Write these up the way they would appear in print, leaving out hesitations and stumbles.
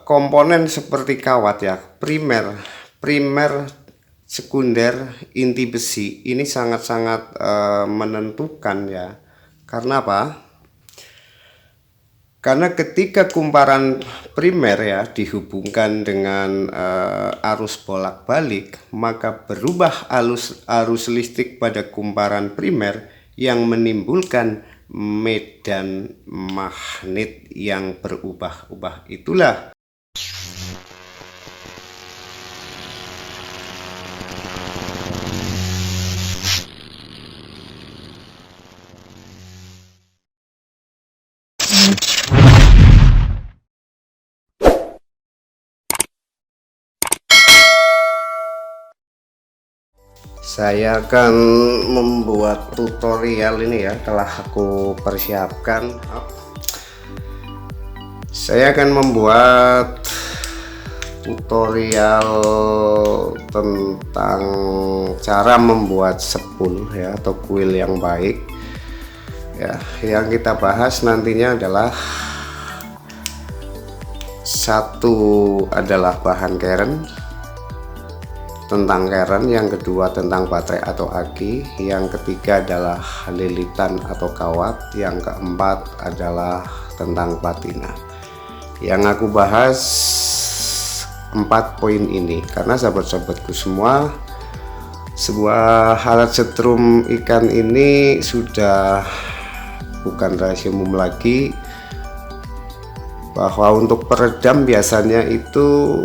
komponen seperti kawat ya, primer, sekunder, inti besi ini sangat-sangat menentukan ya. Karena apa? Karena ketika kumparan primer ya dihubungkan dengan arus bolak-balik, maka berubah arus listrik pada kumparan primer yang menimbulkan medan magnet yang berubah-ubah. Itulah saya akan membuat tutorial ini ya, telah aku persiapkan. Saya akan membuat tutorial tentang cara membuat sepul ya, atau kuil yang baik ya. Yang kita bahas nantinya adalah satu adalah bahan keren, tentang keren, yang kedua tentang baterai atau aki, yang ketiga adalah lilitan atau kawat, yang keempat adalah tentang patina. Yang aku bahas 4 poin ini karena sahabat-sahabatku semua, sebuah alat setrum ikan ini sudah bukan rahasia umum lagi, bahwa untuk peredam biasanya itu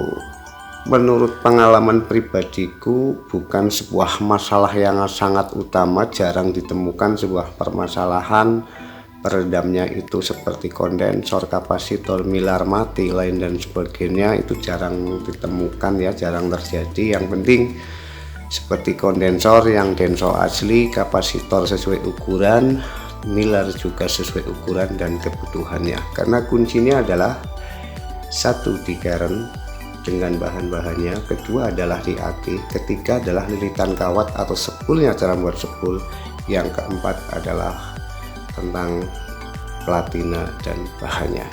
menurut pengalaman pribadiku bukan sebuah masalah yang sangat utama. Jarang ditemukan sebuah permasalahan peredamnya itu seperti kondensor, kapasitor, milar mati, lain dan sebagainya. Itu jarang ditemukan ya, jarang terjadi. Yang penting seperti kondensor yang denso asli, kapasitor sesuai ukuran, milar juga sesuai ukuran dan kebutuhannya. Karena kuncinya adalah satu di keren dengan bahan-bahannya, kedua adalah di aki, ketiga adalah lilitan kawat atau sepulnya, cara membuat sepul, yang keempat adalah tentang platina dan bahannya.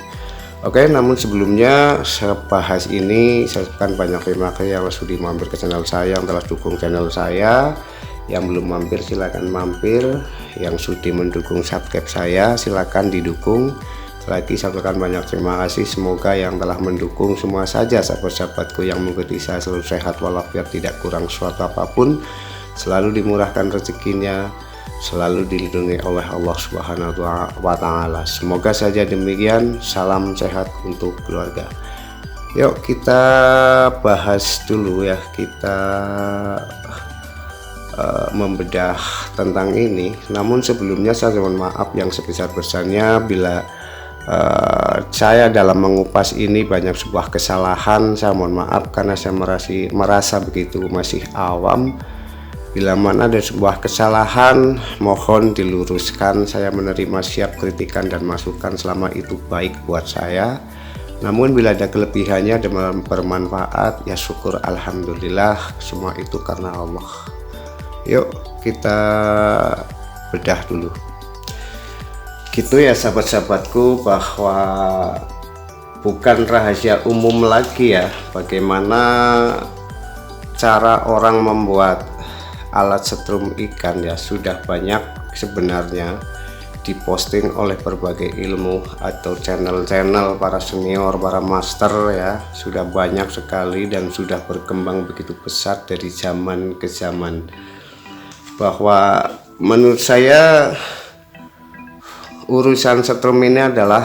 Oke, namun sebelumnya saya bahas ini, saya ucapkan banyak terima kasih yang sudah mampir ke channel saya, yang telah dukung channel saya. Yang belum mampir silahkan mampir, yang sudah mendukung subscribe saya silahkan didukung. Lagi saya ucapkan banyak terima kasih, semoga yang telah mendukung semua saja sahabat-sahabatku yang mengikuti saya selalu sehat walafiat, tidak kurang suatu apapun, selalu dimurahkan rezekinya, selalu dilindungi oleh Allah Subhanahu wa Ta'ala. Semoga saja demikian. Salam sehat untuk keluarga. Yuk kita bahas dulu ya, kita membedah tentang ini. Namun sebelumnya saya mohon maaf yang sebesar-besarnya bila saya dalam mengupas ini banyak sebuah kesalahan. Saya mohon maaf karena saya merasa begitu masih awam. Bila mana ada sebuah kesalahan mohon diluruskan. Saya menerima siap kritikan dan masukan selama itu baik buat saya. Namun bila ada kelebihannya dan bermanfaat ya syukur alhamdulillah, semua itu karena Allah. Yuk kita bedah dulu. Gitu ya sahabat-sahabatku, bahwa bukan rahasia umum lagi ya bagaimana cara orang membuat alat setrum ikan ya. Sudah banyak sebenarnya diposting oleh berbagai ilmu atau channel-channel para senior, para master ya. Sudah banyak sekali dan sudah berkembang begitu pesat dari zaman ke zaman. Bahwa menurut saya urusan setrum ini adalah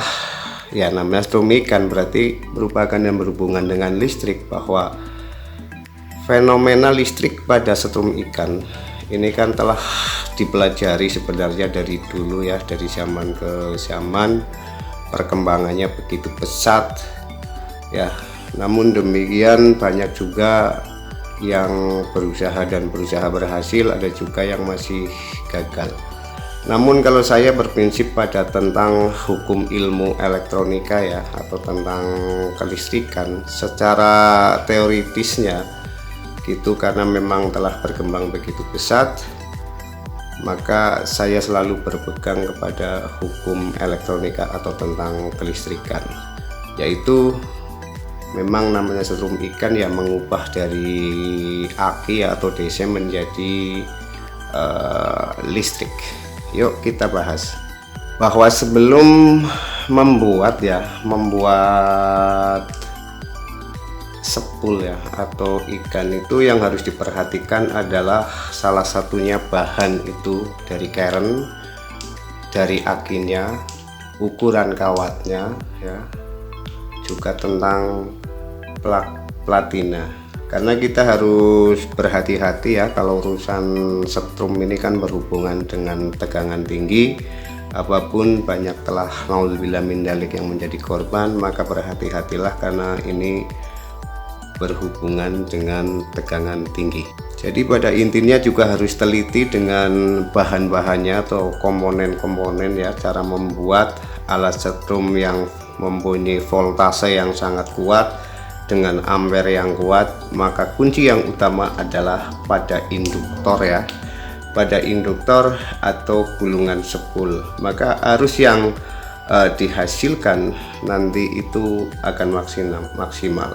ya, namanya setrum ikan berarti merupakan yang berhubungan dengan listrik. Bahwa fenomena listrik pada setrum ikan ini kan telah dipelajari sebenarnya dari dulu ya, dari zaman ke zaman perkembangannya begitu pesat ya. Namun demikian banyak juga yang berusaha dan berusaha berhasil, ada juga yang masih gagal. Namun kalau saya berprinsip pada tentang hukum ilmu elektronika ya, atau tentang kelistrikan secara teoritisnya gitu, karena memang telah berkembang begitu pesat, maka saya selalu berpegang kepada hukum elektronika atau tentang kelistrikan. yaitu memang namanya setrum ikan ya, mengubah dari aki atau DC menjadi listrik. Yuk kita bahas bahwa sebelum membuat sepul ya atau ikan itu, yang harus diperhatikan adalah salah satunya bahan itu dari keren, dari akinya, ukuran kawatnya ya, juga tentang platina. Karena kita harus berhati-hati ya, kalau urusan setrum ini kan berhubungan dengan tegangan tinggi. Apapun banyak telah naudzubillah min dzalik yang menjadi korban, maka berhati-hatilah karena ini berhubungan dengan tegangan tinggi. Jadi pada intinya juga harus teliti dengan bahan-bahannya atau komponen-komponen ya, cara membuat alat setrum yang mempunyai voltase yang sangat kuat dengan ampere yang kuat. Maka kunci yang utama adalah pada induktor ya, pada induktor atau gulungan sepul. Maka arus yang dihasilkan nanti itu akan maksimal.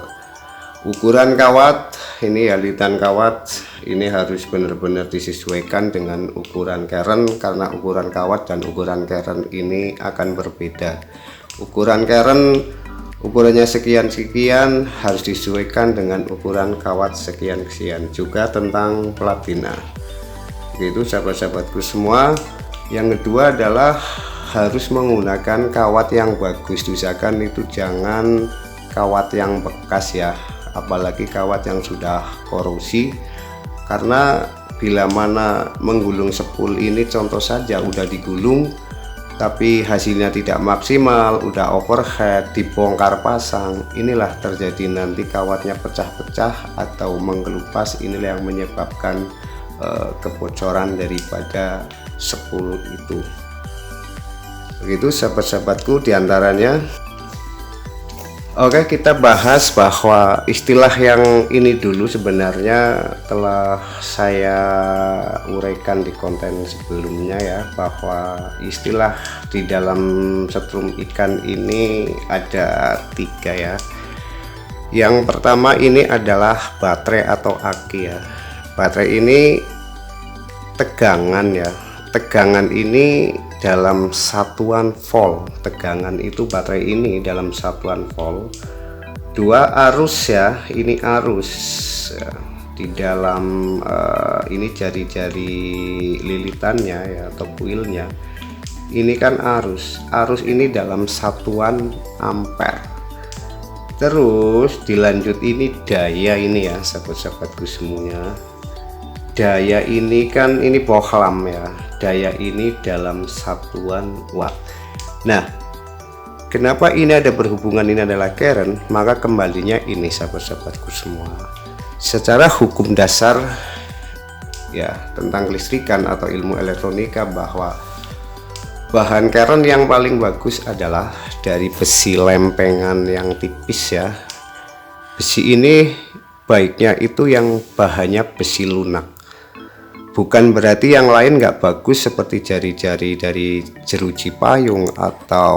Ukuran kawat ini ya, litan kawat ini harus benar-benar disesuaikan dengan ukuran keren, karena ukuran kawat dan ukuran keren ini akan berbeda. Ukuran keren ukurannya sekian-sekian harus disesuaikan dengan ukuran kawat sekian-sekian. Juga tentang platina. Begitu sahabat-sahabatku semua. Yang kedua adalah harus menggunakan kawat yang bagus. Usahakan itu jangan kawat yang bekas ya, apalagi kawat yang sudah korosi. Karena bila mana menggulung sepul ini, contoh saja udah digulung tapi hasilnya tidak maksimal, udah overhead, dibongkar pasang, inilah terjadi nanti kawatnya pecah-pecah atau mengkelupas. Inilah yang menyebabkan kebocoran daripada sepul itu. Begitu sahabat-sahabatku diantaranya. Oke, kita bahas bahwa istilah yang ini dulu sebenarnya telah saya uraikan di konten sebelumnya ya, bahwa istilah di dalam setrum ikan ini ada 3 ya. Yang pertama ini adalah baterai atau aki ya. Baterai ini tegangan ya, tegangan ini dalam satuan volt. Tegangan itu baterai ini dalam satuan volt. 2 arus ya, ini arus ya. Di dalam ini jari-jari lilitannya ya atau kuilnya, ini kan arus ini dalam satuan ampere. Terus dilanjut ini daya ini ya sahabat-sahabatku semuanya. Daya ini kan ini bohlam ya, daya ini dalam satuan watt. Nah, kenapa ini ada berhubungan, ini adalah current? Maka kembalinya ini sahabat-sahabatku semua, secara hukum dasar ya tentang kelistrikan atau ilmu elektronika, bahwa bahan current yang paling bagus adalah dari besi lempengan yang tipis ya. Besi ini baiknya itu yang bahannya besi lunak. Bukan berarti yang lain nggak bagus, seperti jari-jari dari jeruji payung atau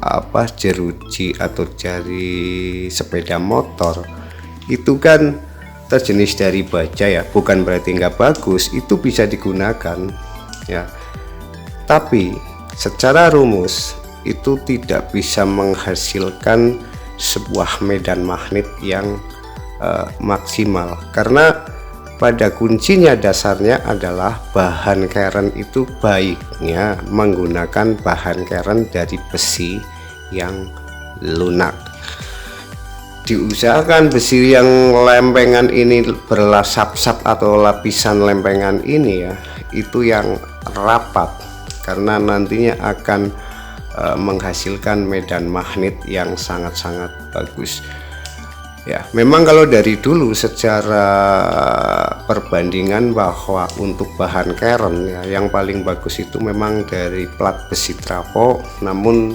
apa jeruji atau jari sepeda motor. Itu kan terjenis dari baja ya, bukan berarti nggak bagus, itu bisa digunakan ya. Tapi secara rumus itu tidak bisa menghasilkan sebuah medan magnet yang maksimal, karena pada kuncinya dasarnya adalah bahan keren itu baiknya menggunakan bahan keren dari besi yang lunak. Diusahakan besi yang lempengan ini berlasap-sap atau lapisan lempengan ini ya, itu yang rapat, karena nantinya akan menghasilkan medan magnet yang sangat-sangat bagus. Ya, memang kalau dari dulu secara perbandingan bahwa untuk bahan keren ya, yang paling bagus itu memang dari plat besi trapo. Namun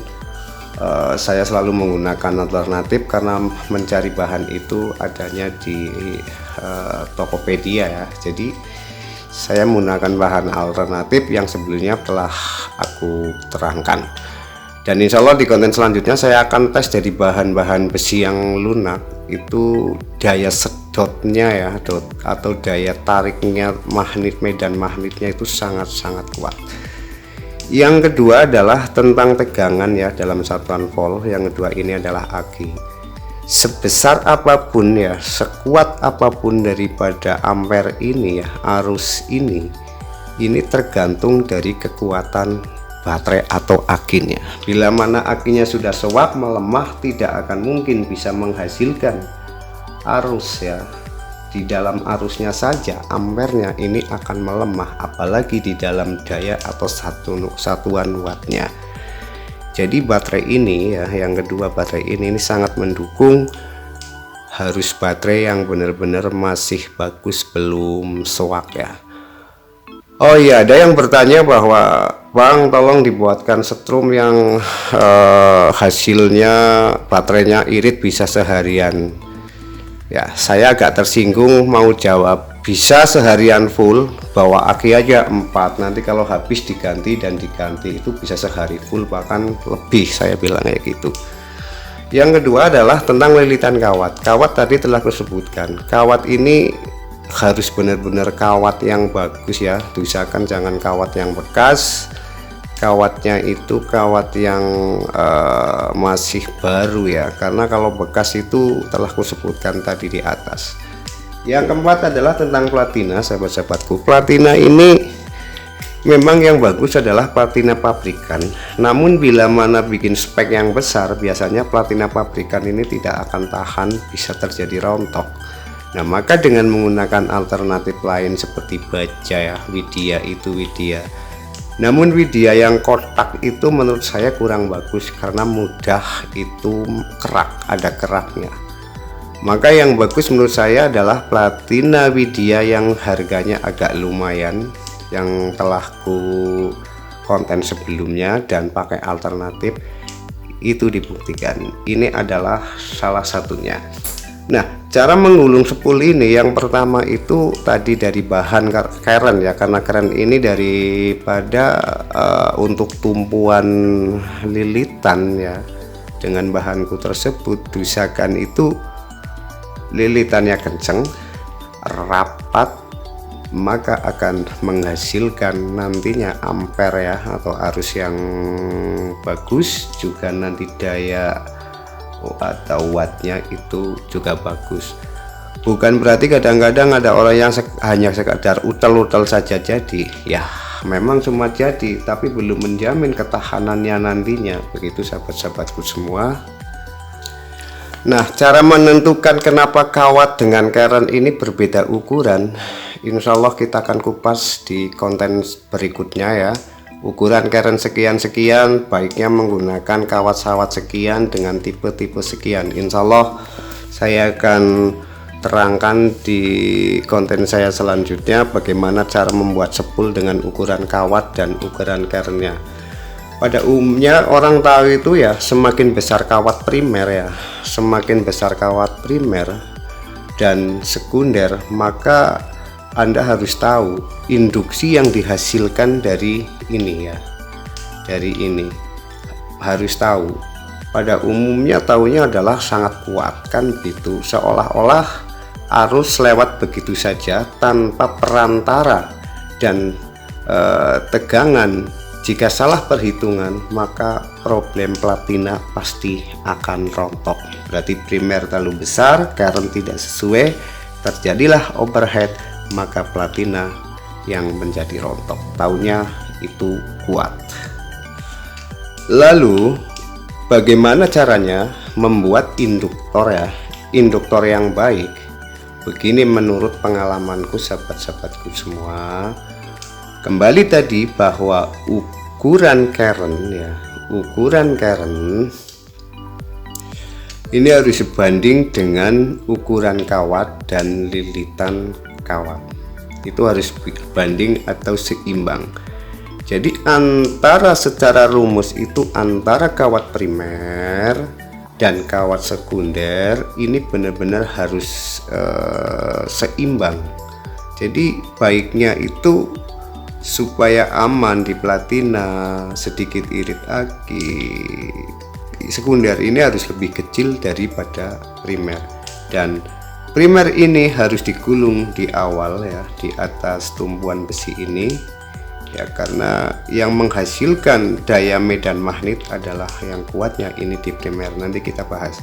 saya selalu menggunakan alternatif karena mencari bahan itu adanya di Tokopedia ya. Jadi saya menggunakan bahan alternatif yang sebelumnya telah aku terangkan. Dan insya Allah di konten selanjutnya saya akan tes dari bahan-bahan besi yang lunak itu daya sedotnya ya, atau daya tariknya magnet, medan magnetnya itu sangat-sangat kuat. Yang kedua adalah tentang tegangan ya dalam satuan volt. Yang kedua ini adalah aki. Sebesar apapun ya, sekuat apapun daripada ampere ini ya, arus ini tergantung dari kekuatan baterai atau akinya. Bila mana akinya sudah sewak, melemah, tidak akan mungkin bisa menghasilkan arus ya. Di dalam arusnya saja ampernya ini akan melemah, apalagi di dalam daya atau satuan wattnya. Jadi baterai ini ya, yang kedua baterai ini sangat mendukung. Harus baterai yang benar-benar masih bagus, belum sewak ya. Oh iya, ada yang bertanya bahwa Bang, tolong dibuatkan setrum yang hasilnya baterainya irit bisa seharian. Ya, saya agak tersinggung mau jawab bisa seharian full, bawa aki aja 4, nanti kalau habis diganti dan diganti itu bisa sehari full, bahkan lebih, saya bilang kayak gitu. Yang kedua adalah tentang lilitan kawat. Kawat tadi telah kusebutkan, kawat ini harus benar-benar kawat yang bagus ya, usahakan jangan kawat yang bekas. Kawatnya itu kawat yang masih baru ya, karena kalau bekas itu telah kusebutkan tadi di atas. Yang keempat adalah tentang platina, sahabat-sahabatku. Platina ini memang yang bagus adalah platina pabrikan, namun bila mana bikin spek yang besar, biasanya platina pabrikan ini tidak akan tahan, bisa terjadi rontok. Nah, maka dengan menggunakan alternatif lain seperti baja ya, Widya itu Widya. Namun Widya yang kotak itu menurut saya kurang bagus karena mudah itu kerak, ada keraknya. Maka yang bagus menurut saya adalah platina Widya yang harganya agak lumayan, yang telah ku konten sebelumnya dan pakai alternatif itu dibuktikan. Ini adalah salah satunya. Nah, cara menggulung spool ini yang pertama itu tadi dari bahan keren ya, karena keren ini daripada untuk tumpuan lilitan ya, dengan bahanku tersebut usahakan itu lilitannya kenceng, rapat, maka akan menghasilkan nantinya ampere ya, atau arus yang bagus, juga nanti daya atau wattnya itu juga bagus. Bukan berarti kadang-kadang ada orang yang hanya sekadar utel-utel saja jadi ya, memang cuma jadi tapi belum menjamin ketahanannya nantinya, begitu sahabat-sahabatku semua. Nah, cara menentukan kenapa kawat dengan keren ini berbeda ukuran, insya Allah kita akan kupas di konten berikutnya ya. Ukuran keren sekian-sekian, baiknya menggunakan kawat-kawat sekian dengan tipe-tipe sekian. Insya Allah saya akan terangkan di konten saya selanjutnya bagaimana cara membuat spool dengan ukuran kawat dan ukuran kerennya. Pada umumnya orang tahu itu ya, semakin besar kawat primer ya, semakin besar kawat primer dan sekunder, maka Anda harus tahu induksi yang dihasilkan dari ini ya, dari ini harus tahu. Pada umumnya tahunya adalah sangat kuat kan gitu, seolah-olah arus lewat begitu saja tanpa perantara dan tegangan. Jika salah perhitungan, maka problem platina pasti akan rontok. Berarti primer terlalu besar, current tidak sesuai, terjadilah overhead, maka platina yang menjadi rontok. Taunya itu kuat. Lalu bagaimana caranya membuat induktor ya, induktor yang baik? Begini menurut pengalamanku sahabat-sahabatku semua. Kembali tadi bahwa ukuran current ya, ukuran current ini harus sebanding dengan ukuran kawat dan lilitan kawat. Itu harus banding atau seimbang. Jadi antara secara rumus itu antara kawat primer dan kawat sekunder ini benar-benar harus seimbang. Jadi baiknya itu supaya aman di platina, sedikit irit aki, sekunder ini harus lebih kecil daripada primer, dan primer ini harus digulung di awal ya, di atas tumpuan besi ini ya, karena yang menghasilkan daya medan magnet adalah yang kuatnya ini di primer. Nanti kita bahas.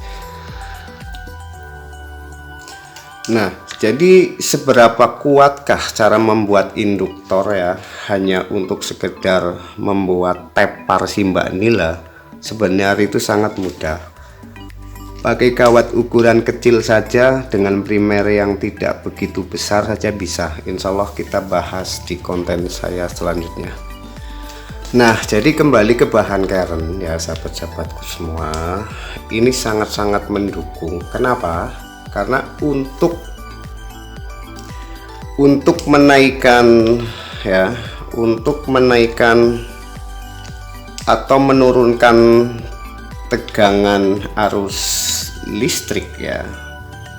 Nah, jadi seberapa kuatkah cara membuat induktor ya, hanya untuk sekedar membuat tepar si Mbak Nila? Sebenarnya itu sangat mudah. Pakai kawat ukuran kecil saja dengan primer yang tidak begitu besar saja bisa. Insya Allah kita bahas di konten saya selanjutnya. Nah, jadi kembali ke bahan keren ya sahabat-sahabatku semua. Ini sangat-sangat mendukung. Kenapa? Karena untuk menaikkan ya, untuk menaikkan atau menurunkan tegangan arus listrik ya,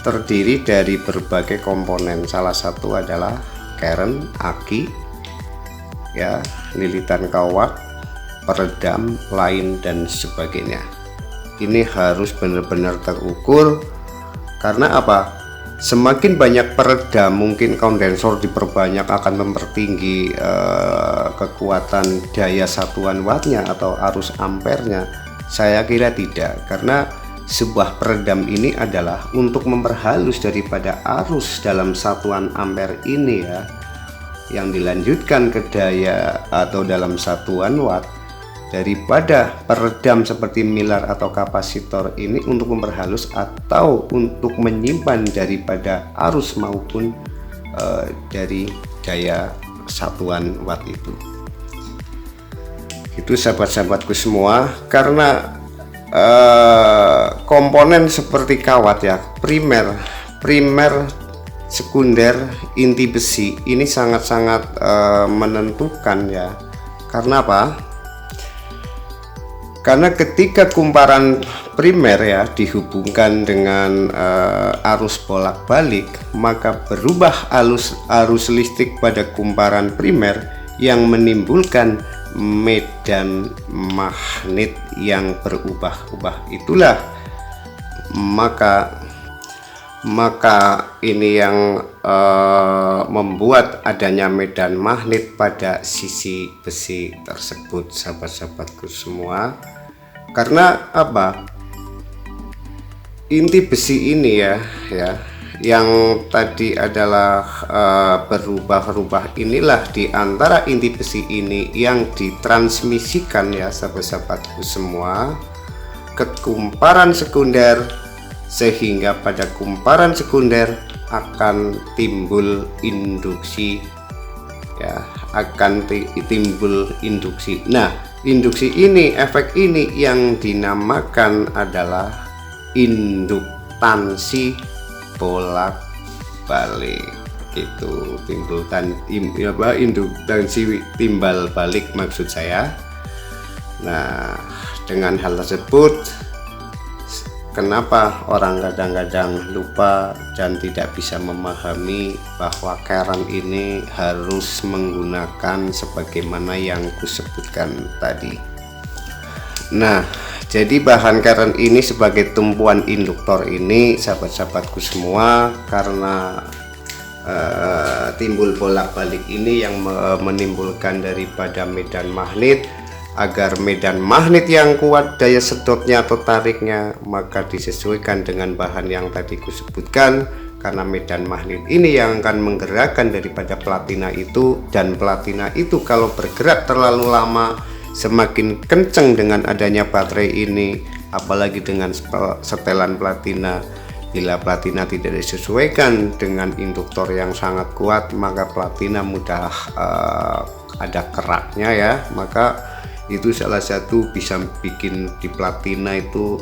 terdiri dari berbagai komponen. Salah satu adalah keren, aki ya, lilitan kawat, peredam, line dan sebagainya. Ini harus benar-benar terukur. Karena apa? Semakin banyak peredam, mungkin kondensor diperbanyak akan mempertinggi kekuatan daya satuan wattnya atau arus ampernya. Saya kira tidak, karena sebuah peredam ini adalah untuk memperhalus daripada arus dalam satuan ampere ini ya, yang dilanjutkan ke daya atau dalam satuan watt, daripada peredam seperti milar atau kapasitor ini untuk memperhalus atau untuk menyimpan daripada arus maupun dari daya satuan watt itu. Itu sahabat-sahabatku semua, karena komponen seperti kawat ya, primer, sekunder, inti besi ini sangat-sangat menentukan ya. Karena apa? Karena ketika kumparan primer ya dihubungkan dengan arus bolak-balik, maka berubah arus listrik pada kumparan primer yang menimbulkan medan magnet yang berubah-ubah. Itulah maka ini yang membuat adanya medan magnet pada sisi besi tersebut, sahabat-sahabatku semua. Karena apa? Inti besi ini ya yang tadi adalah berubah-ubah, inilah di antara inti besi ini yang ditransmisikan ya sahabat-sahabatku semua ke kumparan sekunder, sehingga pada kumparan sekunder akan timbul induksi ya, timbul induksi. Nah, induksi ini, efek ini yang dinamakan adalah induktansi bolak-balik. Itu induktansi timbal balik maksud saya. Nah, dengan hal tersebut, kenapa orang kadang-kadang lupa dan tidak bisa memahami bahwa keren ini harus menggunakan sebagaimana yang kusebutkan tadi. Nah, jadi bahan keren ini sebagai tumpuan induktor ini sahabat-sahabatku semua, karena timbul bolak-balik ini yang menimbulkan daripada medan magnet. Agar medan magnet yang kuat daya sedotnya atau tariknya, maka disesuaikan dengan bahan yang tadi kusebutkan, karena medan magnet ini yang akan menggerakkan daripada platina itu, dan platina itu kalau bergerak terlalu lama, semakin kenceng dengan adanya baterai ini, apalagi dengan setelan platina. Bila platina tidak disesuaikan dengan induktor yang sangat kuat, maka platina mudah ada keraknya ya, maka itu salah satu bisa bikin di platina itu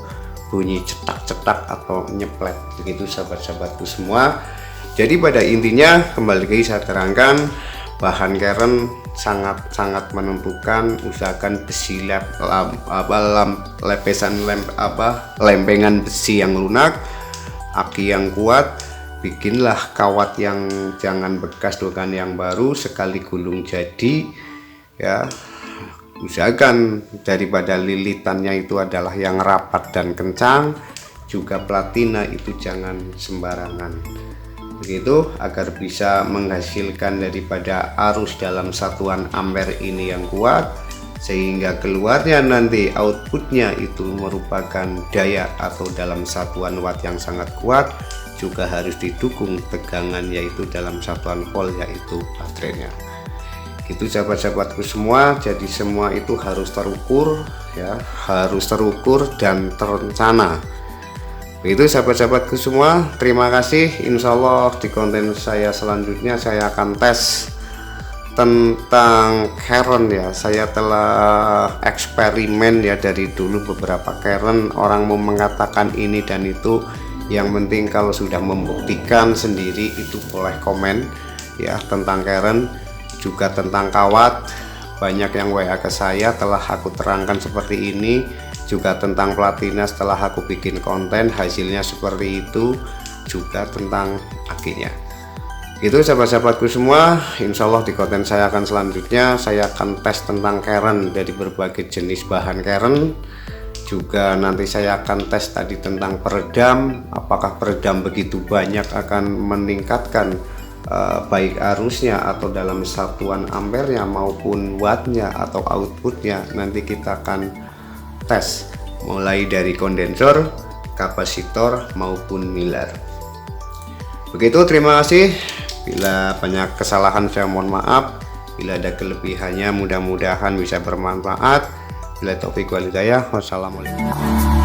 bunyi cetak-cetak atau nyeplet begitu sahabat-sahabatku semua. Jadi pada intinya kembali lagi saya terangkan, bahan keren sangat menentukan. Usahakan besi lempengan besi yang lunak, aki yang kuat, bikinlah kawat yang jangan bekas dengan yang baru, sekali gulung jadi ya. Usahakan daripada lilitannya itu adalah yang rapat dan kencang, juga platina itu jangan sembarangan, begitu agar bisa menghasilkan daripada arus dalam satuan ampere ini yang kuat, sehingga keluarnya nanti outputnya itu merupakan daya atau dalam satuan watt yang sangat kuat, juga harus didukung tegangan yaitu dalam satuan volt yaitu baterainya. Itu sahabat-sahabatku semua, jadi semua itu harus terukur ya, harus terukur dan terencana. Itu sahabat-sahabatku semua, terima kasih. Insya Allah di konten saya selanjutnya saya akan tes tentang keren ya. Saya telah eksperimen ya, dari dulu beberapa keren, orang mau mengatakan ini dan itu, yang penting kalau sudah membuktikan sendiri itu boleh komen ya tentang keren. Juga tentang kawat, banyak yang WA ke saya telah aku terangkan seperti ini. Juga tentang platina setelah aku bikin konten hasilnya seperti itu. Juga tentang akinya. Itu sahabat-sahabatku semua, insya Allah di konten saya akan selanjutnya saya akan tes tentang keren dari berbagai jenis bahan keren. Juga nanti saya akan tes tadi tentang peredam, apakah peredam begitu banyak akan meningkatkan baik arusnya atau dalam satuan ampernya maupun wattnya atau outputnya. Nanti kita akan tes mulai dari kondensor, kapasitor maupun miler. Begitu, terima kasih. Bila banyak kesalahan saya mohon maaf, bila ada kelebihannya mudah-mudahan bisa bermanfaat. Bila taufik wal hidayah, wassalamualaikum.